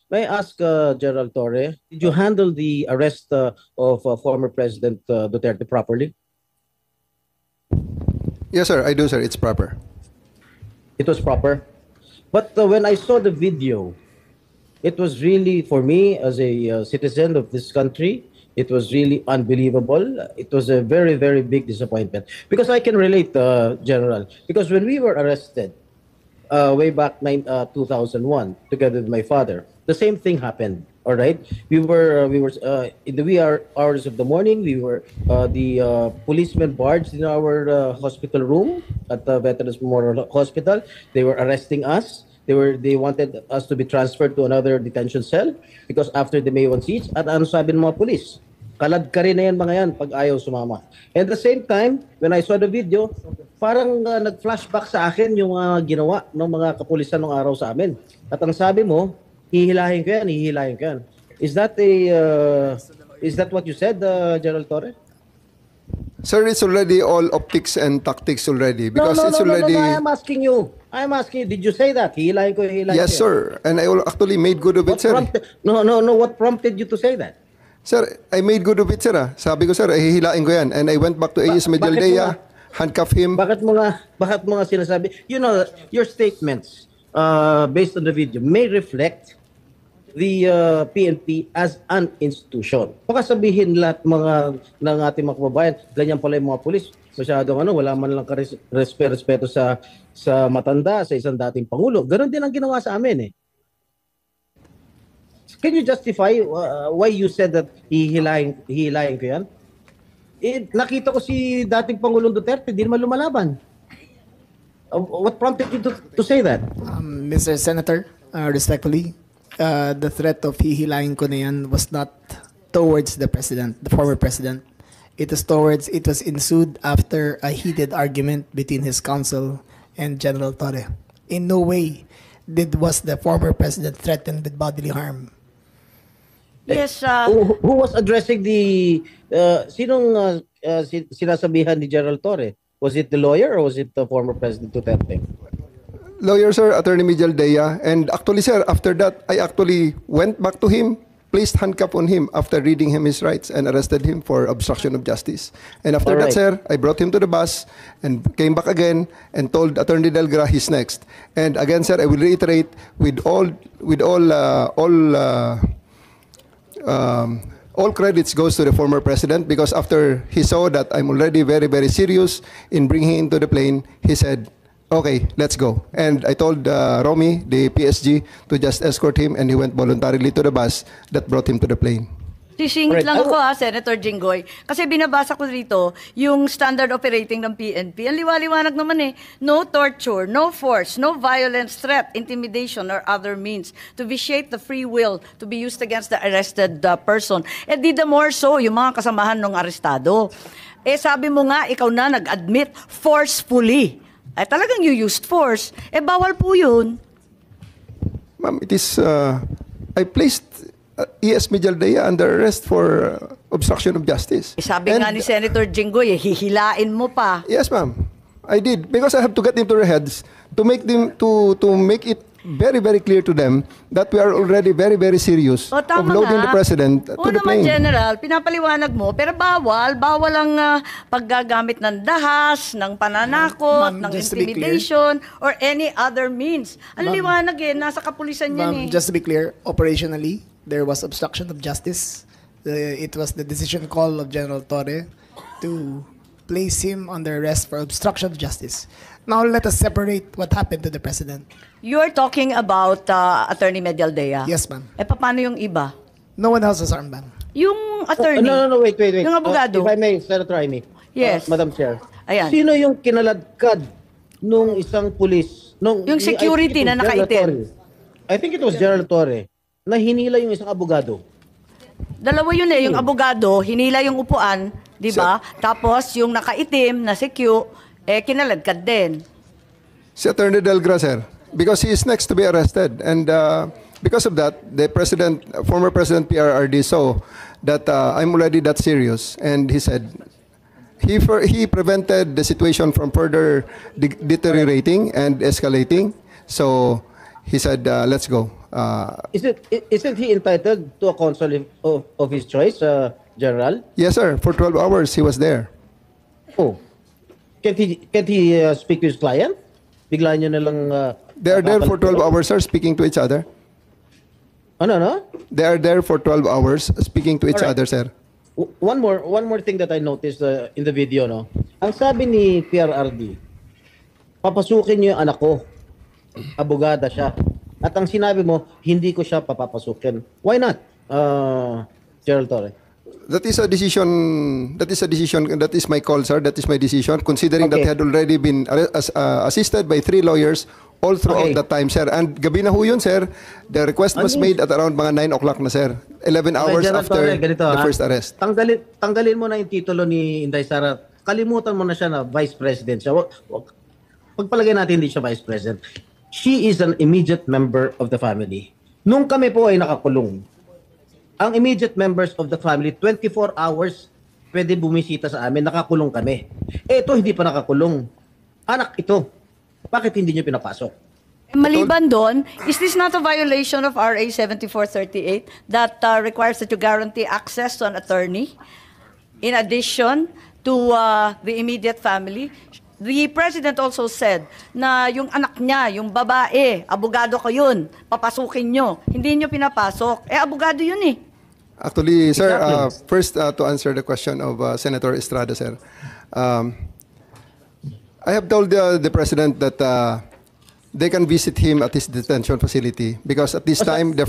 May I ask General Torre, did you handle the arrest of former President Duterte properly? Yes, sir. I do, sir. It's proper. It was proper. But when I saw the video, it was really, for me as a citizen of this country, it was really unbelievable. It was a very, very big disappointment. Because I can relate, General. Because when we were arrested, way back 2001, together with my father, the same thing happened. All right, we were in the wee hours of the morning. We were the policemen barged in our hospital room at the Veterans Memorial Hospital. They were arresting us. They wanted us to be transferred to another detention cell because after the May 1 siege, at ano sabi ng mga police? Kalad ka rin na yan mga yan pag ayaw sumama. And at the same time, when I saw the video, parang nag-flashback sa akin yung ginawa ng mga kapulisan ng araw sa amin. At ang sabi mo, hihilahin ko yan, hihilahin ko yan. Is that what you said, General Torre? Sir, it's already all optics and tactics already because No, it's already. I am asking you. Did you say that? Hihilahin ko, hihilahin Yes, ko. sir. And I actually made good of it, sir. No. What prompted you to say that? Sir, I made good of it, sir. Sabi ko, sir, hihilain ko yan. And I went back to AS Medialdea, handcuff him. Bakit mo nga sinasabi? You know, your statements based on the video may reflect the PNP as an institution. Baka sabihin lahat ng ating mga kababayan, ganyan pala yung mga pulis. Masyadong wala man lang respeto sa matanda, sa isang dating pangulo. Ganon din ang ginawa sa amin eh. Can you justify why you said that hihilahin ko yan? Nakita ko si dating Pangulong Duterte, di naman lumalaban. What prompted you to say that? Mr. Senator, respectfully, the threat of hihilahin ko na yan was not towards the president, the former president. It was ensued after a heated argument between his counsel and General Torre. In no way was the former president threatened with bodily harm. Yes, Who was addressing the sinong sinasabihan ni General Torre? Was it the lawyer or was it the former President Duterte? Lawyer, sir, Attorney Medialdea. And actually, sir, after that, I actually went back to him, placed handcuff on him after reading him his rights and arrested him for obstruction of justice. And after that, sir, I brought him to the bus and came back again and told Attorney Delgra he's next. And again, sir, I will reiterate all credits goes to the former president because after he saw that I'm already very, very serious in bringing him to the plane, he said, okay, let's go. And I told Romy, the PSG, to just escort him and he went voluntarily to the bus that brought him to the plane. sisingit lang ako Senator Jinggoy. Kasi binabasa ko dito yung standard operating ng PNP. Ang liwaliwanag naman eh, no torture, no force, no violence, threat, intimidation, or other means to vitiate the free will to be used against the arrested person. Eh di the more so, yung mga kasamahan ng arestado. Eh sabi mo nga, ikaw na nag-admit forcefully. Eh talagang you used force. Eh bawal po yun. Ma'am, it is, I placed ES Medialdea under arrest for obstruction of justice. Sabi nga ni Senator Jinggoy, hihilain mo pa. Yes, ma'am. I did because I have to get into their heads to make them to make it very, very clear to them that we are already very, very serious of loading the president to the plane. General, pinapaliwanag mo, pero bawal ang paggagamit ng dahas, ng pananakot, ng intimidation, or any other means. Ang liwanag nasa kapulisan yan Just to be clear, operationally, there was obstruction of justice. It was the decision call of General Torre to place him under arrest for obstruction of justice. Now let us separate what happened to the president. You're talking about Attorney Medialdea? Yes, ma'am. Eh, paano yung iba? No one else was armed, ma'am. Yung attorney? No, wait. Yung abogado? If I may, Senator Amy. Yes. Madam Chair. Ayan. Sino yung kinaladkad nung isang pulis? Yung security na nakaitim? I think it was General Torre na hinila yung isang abogado. Dalawa yun yung abogado, hinila yung upuan, di ba? Tapos yung nakaitim na secure, kinaladkad din. Si Attorney Delgra, sir, because he is next to be arrested. And because of that, the former President PRRD saw that I'm already that serious. And he said, he prevented the situation from further deteriorating and escalating. So he said, let's go. Isn't he entitled to a counsel of his choice, General? Yes, sir. For 12 hours, he was there. Oh, can't he speak to his client? Bigla niyo na lang. They are there for 12 hours, sir, speaking to each other. Ano? They are there for 12 hours speaking to each Alright. other, sir. One more thing that I noticed in the video, no. Ang sabi ni PRRD, papasukin niyo yung anak ko. Abogada siya. At ang sinabi mo, hindi ko siya papapasukin. Why not? Gerald Torre. That is a decision. That is my call, sir. That is my decision. Considering that Okay. he had already been assisted by 3 lawyers all throughout Okay. that time, sir. And gabi na ho yun, sir. The request was Ano? made at around mga 9 o'clock na, sir. 11 hours General after Torre, ganito, the ha? first arrest. Tanggalin mo na yung titulo ni Inday Sara. Kalimutan mo na siya na Vice President siya. Pagpalagay natin hindi siya Vice President. She is an immediate member of the family. Nung kami po ay nakakulong, ang immediate members of the family, 24 hours pwede bumisita sa amin, nakakulong kami. Ito, hindi pa nakakulong. Anak ito. Bakit hindi nyo pinapasok? Maliban doon, is this not a violation of RA 7438 that requires that you guarantee access to an attorney in addition to the immediate family? The president also said na yung anak niya, yung babae, abogado ko yun, papasukin nyo. Hindi nyo pinapasok. Abogado yun eh. Actually, sir, Exactly. first to answer the question of Senator Estrada, sir. I have told the president that they can visit him at his detention facility because at this time the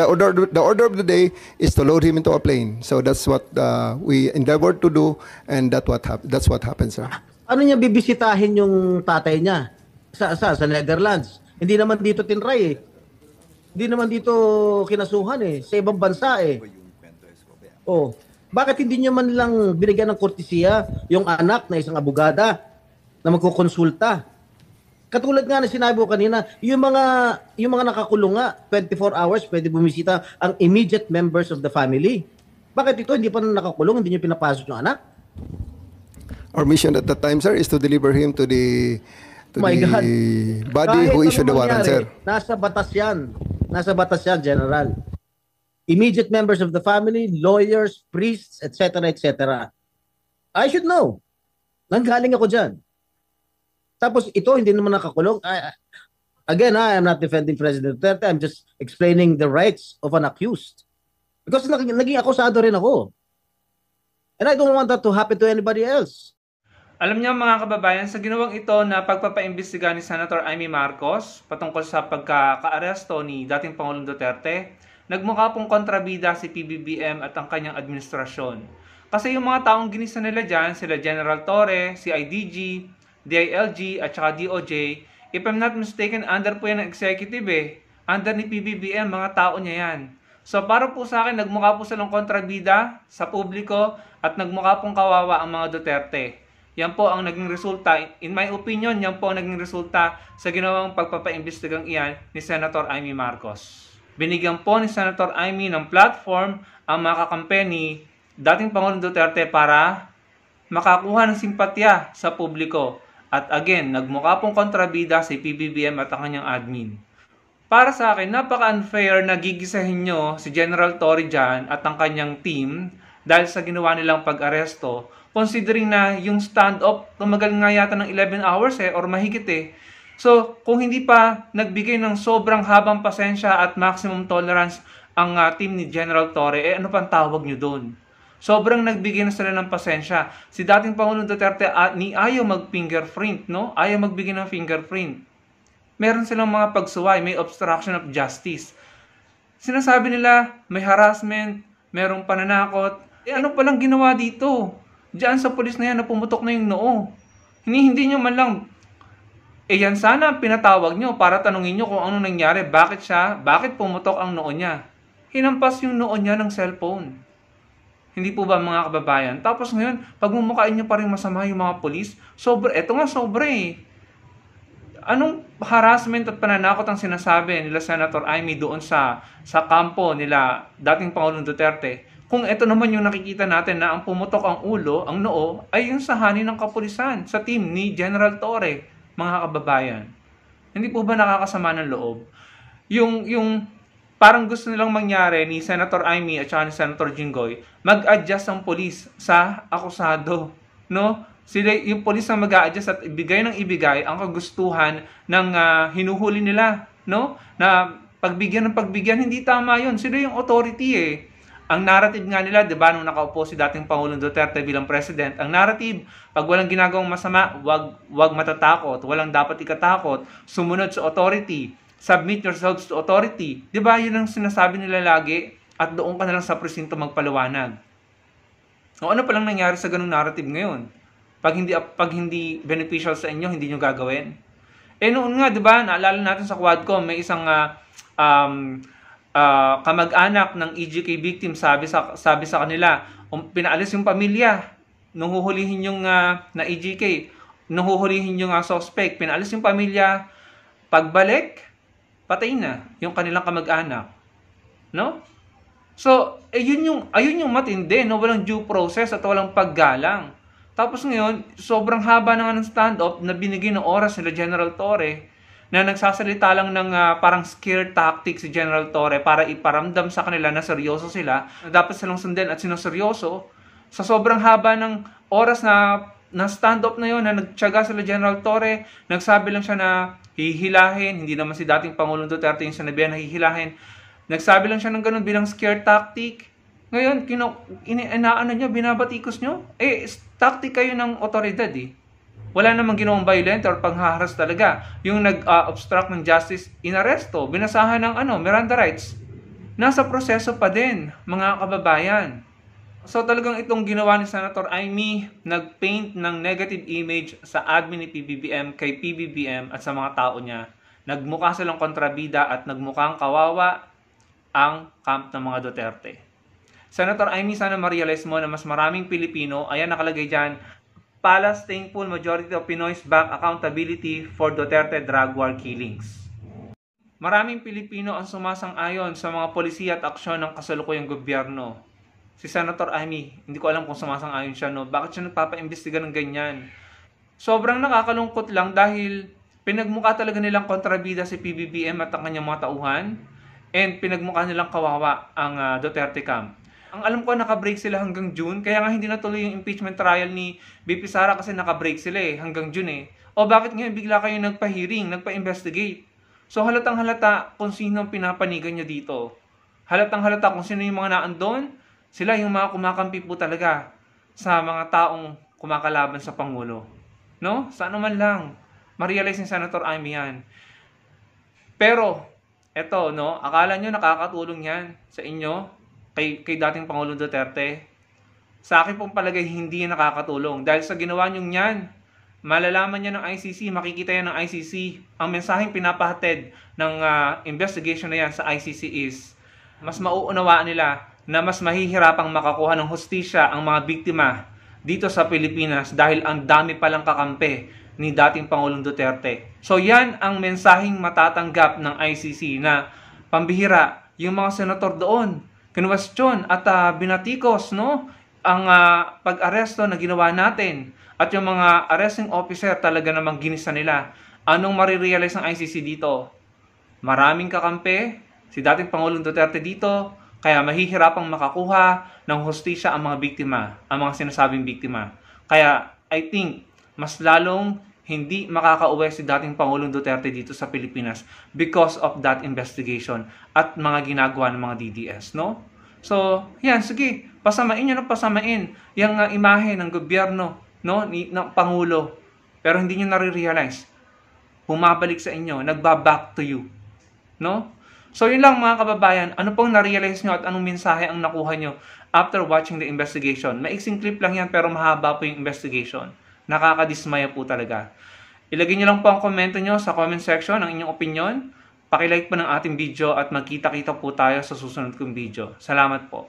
order of the day is to load him into a plane. So that's what we endeavored to do, and that's what happened, sir. Ano niya bibisitahin yung tatay niya? Sa Netherlands. Hindi naman dito tinray eh. Hindi naman dito kinasuhan eh. Sa ibang bansa eh. Oh, bakit hindi niyo man lang binigyan ng kortesiya yung anak na isang abogada na magkukonsulta? Katulad nga na sinabi ko kanina, yung mga nakakulong nga, 24 hours pwede bumisita ang immediate members of the family. Bakit ito hindi pa nakakulong, hindi niyo pinapasok yung anak? Our mission at that time, sir, is to deliver him to the My God. body Kahit who issued the anong warrant, mangyari, sir. Nasa batas yan. Nasa batas yan, General. Immediate members of the family, lawyers, priests, etc., etc. I should know. Nanggaling ako dyan. Tapos ito, hindi naman nakakulong. Again, I am not defending President Duterte. I'm just explaining the rights of an accused. Because naging akusado rin ako. And I don't want that to happen to anybody else. Alam niyo mga kababayan, sa ginawang ito na pagpapaimbestiga ni Senator Amy Marcos patungkol sa pagkaka-aresto ni dating Pangulong Duterte, nagmukha pong kontrabida si PBBM at ang kanyang administrasyon. Kasi yung mga taong ginisa nila dyan, sila General Torre, CIDG, DILG at saka DOJ, if I'm not mistaken, under po yan ng executive eh. Under ni PBBM, mga tao niya yan. So para po sa akin, nagmukha po silang kontrabida sa publiko at nagmukha pong kawawa ang mga Duterte. Yan po ang naging resulta, in my opinion, yan po ang naging resulta sa ginawang pagpapaimbestigang iyan ni Senator Amy Marcos. Binigyan po ni Senator Amy ng platform ang mga kakampi ni dating Pangulong Duterte para makakuha ng simpatya sa publiko. At again, nagmukha pong kontrabida si PBBM at ang kanyang admin. Para sa akin, napaka-unfair na gigisahin nyo si General Torre dyan at ang kanyang team dahil sa ginawa nilang pag-aresto, considering na yung stand-up tumagal nga yata ng 11 hours or mahigit eh. So, kung hindi pa nagbigay ng sobrang habang pasensya at maximum tolerance ang team ni General Torre, ano pang tawag nyo doon? Sobrang nagbigay na sila ng pasensya. Si dating Pangulong Duterte ayaw mag-fingerprint, no? Ayaw magbigay ng fingerprint. Meron silang mga pagsuway, may obstruction of justice. Sinasabi nila, may harassment, merong pananakot. Ano palang ginawa dito? Diyan sa pulis na yan na pumutok na yung noo. Hindi nyo man lang, yan sana pinatawag nyo para tanungin nyo kung ano nangyari, bakit pumutok ang noo niya. Hinampas yung noo niya ng cellphone. Hindi po ba mga kababayan? Tapos ngayon, pagmumukain nyo pa rin masama yung mga pulis, eto nga sobra eh. Anong harassment at pananakot ang sinasabi nila Senator Amy doon sa kampo nila dating Pangulong Duterte? Kung ito naman yung nakikita natin na ang pumutok ang ulo, ang noo, ay yung sahani ng kapulisan sa team ni General Torre, mga kababayan. Hindi po ba nakakasama ng loob? yung parang gusto nilang mangyari ni Senator Amy at saka ni Senator Jinggoy, mag-adjust ang polis sa akusado, no? Sila, yung polis ang mag-a-adjust at ibigay ng ibigay ang kagustuhan ng hinuhuli nila, no? Na pagbigyan ng pagbigyan, hindi tama yun. Sila yung authority eh. Ang narrative nga nila, di ba, nung nakaupo si dating Pangulong Duterte bilang president, ang narrative, pag walang ginagawang masama, wag matatakot, walang dapat ikatakot, sumunod sa authority, submit yourselves to authority. Di ba, yun ang sinasabi nila lagi, at doon ka na lang sa presinto magpaliwanag. O ano palang nangyari sa ganung narrative ngayon? Pag hindi beneficial sa inyo, hindi nyo gagawin. Eh noon nga, di ba, naalala natin sa Quadcom, may isang kamag-anak ng EJK victim sabi sa kanila, pinaalis yung pamilya nung huhulihin yung na EJK, nung huhulihin yung suspect, pinaalis yung pamilya, pagbalik, patay na yung kanilang kamag-anak. No? So, ayun yung matindi, no? Walang due process at walang paggalang. Tapos ngayon, sobrang haba na nga ng stand-off na binigay ng oras nila General Torre na nagsasalita lang ng parang scare tactic si General Torre para iparamdam sa kanila na seryoso sila, na dapat silang sundin at sinoseryoso. Sa sobrang haba ng oras na stand-off na yun, na nagtiyaga sila General Torre, nagsabi lang siya na hihilahin, hindi naman si dating Pangulong Duterte yung sinabihan na hihilahin. Nagsabi lang siya ng ganun bilang scare tactic. Ngayon, inaano nyo, binabatikos nyo? Tactic kayo ng otoridad eh. Wala namang ginawang violent or panghaharas talaga. Yung nag-obstruct ng justice, inaresto, binasahan ng Miranda rights. Nasa proseso pa din, mga kababayan. So talagang itong ginawa ni Senator Amy, nag-paint ng negative image sa admin ni PBBM, kay PBBM at sa mga tao niya. Nagmukha silang kontrabida at nagmukhang kawawa ang camp ng mga Duterte. Senator Amy, sana ma-realize mo na mas maraming Pilipino, ayan nakalagay dyan, Palace thankful majority of Pinoys back accountability for Duterte drug war killings. Maraming Pilipino ang sumasang-ayon sa mga polisiya at aksyon ng kasalukuyang gobyerno. Si Senator Amy, hindi ko alam kung sumasang-ayon siya, no? Bakit siya nagpapa-imbestiga ng ganyan? Sobrang nakakalungkot lang dahil pinagmukha talaga nilang kontrabida si PBBM at ang kanyang mga tauhan, and pinagmukha nilang kawawa ang Duterte camp. Ang alam ko, naka-break sila hanggang June, kaya nga hindi natuloy yung impeachment trial ni BP Sara kasi naka-break sila hanggang June O bakit ngayon bigla kayo nagpa-hearing, nagpa-investigate? So halatang halata kung sino ang pinapanigan nyo dito. Halatang halata kung sino yung mga naandun, sila yung mga kumakampi po talaga sa mga taong kumakalaban sa Pangulo. No? Sana man lang, ma-realize ni Senator Amy yan. Pero, eto, no, akala nyo nakakatulong yan sa inyo? Kay dating Pangulong Duterte, sa akin pong palagay hindi yan nakakatulong. Dahil sa ginawa nyong yan, malalaman niya ng ICC, makikita yan ng ICC. Ang mensaheng pinapahatid ng investigation na yan sa ICC is, mas mauunawaan nila na mas mahihirapang makakuha ng hustisya ang mga biktima dito sa Pilipinas dahil ang dami palang kakampi ni dating Pangulong Duterte. So yan ang mensaheng matatanggap ng ICC na pambihira yung mga senador doon. Kinwestiyon at binatikos, no, ang pag-aresto na ginawa natin at yung mga arresting officer talaga namang ginisa nila. Anong marirealize ng ICC dito? Maraming kakampi, si dating Pangulong Duterte dito, kaya mahihirapang makakuha ng hustisya ang mga biktima, ang mga sinasabing biktima. Kaya I think mas lalong hindi makakauwi si dating Pangulong Duterte dito sa Pilipinas because of that investigation at mga ginagawa ng mga DDS, no? So, yan, sige, pasamain nyo ng pasamain yung imahe ng gobyerno, no, ng Pangulo. Pero hindi nyo nare-realize. Bumabalik sa inyo, nagba-back to you, no? So, yun lang mga kababayan, ano pong na-realize nyo at anong mensahe ang nakuha nyo after watching the investigation? Maiksing clip lang yan pero mahaba po yung investigation. Nakakadismaya po talaga. Ilagay nyo lang po ang komento nyo sa comment section ang inyong opinion. Pakilike po ng ating video at magkita-kita po tayo sa susunod kong video. Salamat po.